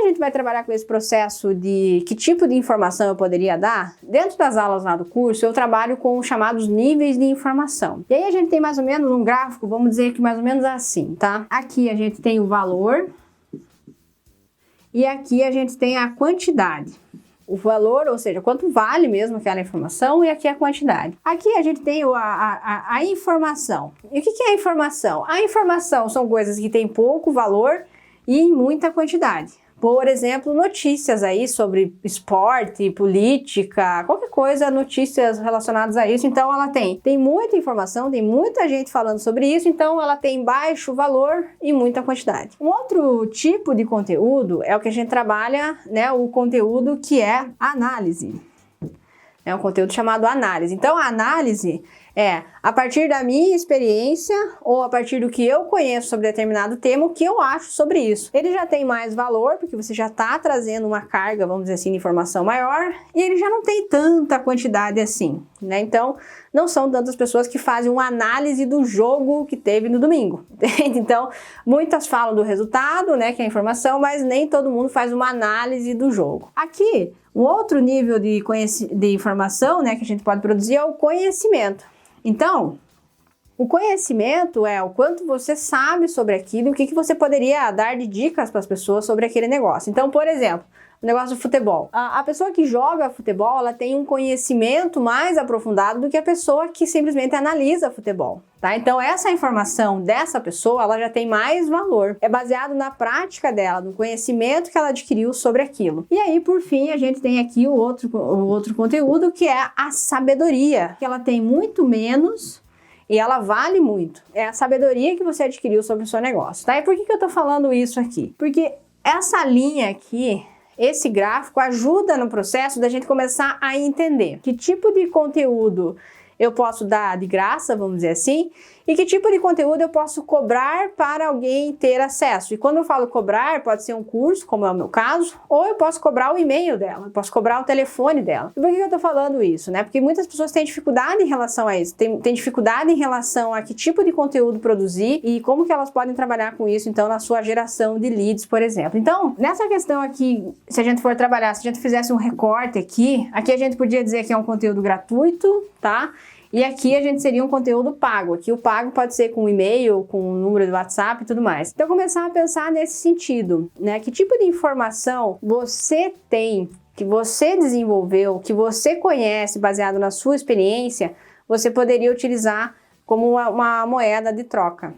a gente vai trabalhar com esse processo de que tipo de informação eu poderia dar, dentro das aulas lá do curso eu trabalho com os chamados níveis de informação. E aí a gente tem mais ou menos um gráfico, vamos dizer que mais ou menos assim, tá? Aqui a gente tem o valor e aqui a gente tem a quantidade. O valor, ou seja, quanto vale mesmo aquela informação, e aqui a quantidade. Aqui a gente tem a informação. E o que é a informação? A informação são coisas que têm pouco valor e em muita quantidade. Por exemplo, notícias aí sobre esporte, política, qualquer coisa, notícias relacionadas a isso. Então ela tem muita informação, tem muita gente falando sobre isso, então ela tem baixo valor e muita quantidade. Um outro tipo de conteúdo é o que a gente trabalha, né, o conteúdo que é análise. É um conteúdo chamado análise. Então a análise é a partir da minha experiência ou a partir do que eu conheço sobre determinado tema, o que eu acho sobre isso. Ele já tem mais valor, porque você já está trazendo uma carga, vamos dizer assim, de informação maior, e ele já não tem tanta quantidade assim, né? Então, não são tantas pessoas que fazem uma análise do jogo que teve no domingo, entende? Então, muitas falam do resultado, né, que é a informação, mas nem todo mundo faz uma análise do jogo. Aqui, um outro nível de informação, né, que a gente pode produzir é o conhecimento. Então, o conhecimento é o quanto você sabe sobre aquilo e o que você poderia dar de dicas para as pessoas sobre aquele negócio. Então, por exemplo, o negócio do futebol. A pessoa que joga futebol, ela tem um conhecimento mais aprofundado do que a pessoa que simplesmente analisa futebol, tá? Então, essa informação dessa pessoa, ela já tem mais valor. É baseado na prática dela, no conhecimento que ela adquiriu sobre aquilo. E aí, por fim, a gente tem aqui o outro conteúdo, que é a sabedoria, que ela tem muito menos e ela vale muito. É a sabedoria que você adquiriu sobre o seu negócio, tá? E por que eu tô falando isso aqui? Porque essa linha aqui, esse gráfico ajuda no processo da gente começar a entender que tipo de conteúdo eu posso dar de graça, vamos dizer assim, e que tipo de conteúdo eu posso cobrar para alguém ter acesso. E quando eu falo cobrar, pode ser um curso, como é o meu caso, ou eu posso cobrar o e-mail dela, eu posso cobrar o telefone dela. E por que eu tô falando isso, né? Porque muitas pessoas têm dificuldade em relação a isso, têm dificuldade em relação a que tipo de conteúdo produzir e como que elas podem trabalhar com isso, então, na sua geração de leads, por exemplo. Então, nessa questão aqui, se a gente for trabalhar, se a gente fizesse um recorte aqui a gente podia dizer que é um conteúdo gratuito, tá? E aqui a gente seria um conteúdo pago. Aqui o pago pode ser com e-mail, com o número do WhatsApp e tudo mais. Então, começar a pensar nesse sentido, né? Que tipo de informação você tem, que você desenvolveu, que você conhece, baseado na sua experiência, você poderia utilizar como uma moeda de troca.